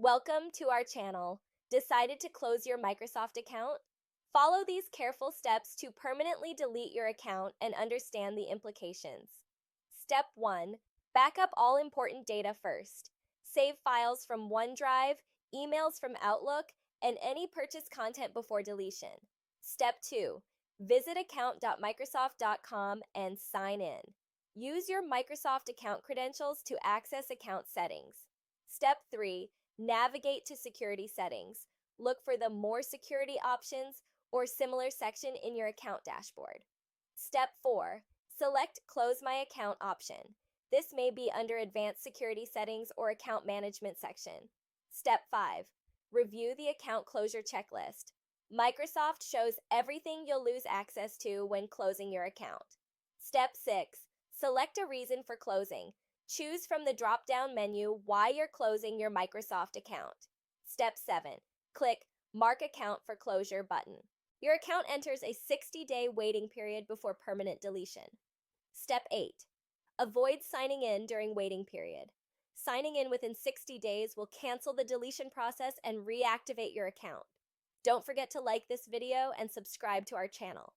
Welcome to our channel. Decided to close your Microsoft account? Follow these careful steps to permanently delete your account and understand the implications. Step 1. Back up all important data first. Save files from OneDrive, emails from Outlook, and any purchased content before deletion. Step 2. Visit account.microsoft.com and sign in. Use your Microsoft account credentials to access account settings. Step 3. Navigate to security settings. Look for the More Security options or similar section in your account dashboard. Step 4. Select Close My Account option. This may be under Advanced Security Settings or Account Management section. Step 5. Review the account closure checklist. Microsoft shows everything you'll lose access to when closing your account. Step 6. Select a reason for closing. Choose from the drop-down menu why you're closing your Microsoft account. Step 7. Click Mark Account for Closure button. Your account enters a 60-day waiting period before permanent deletion. Step 8. Avoid signing in during waiting period. Signing in within 60 days will cancel the deletion process and reactivate your account. Don't forget to like this video and subscribe to our channel.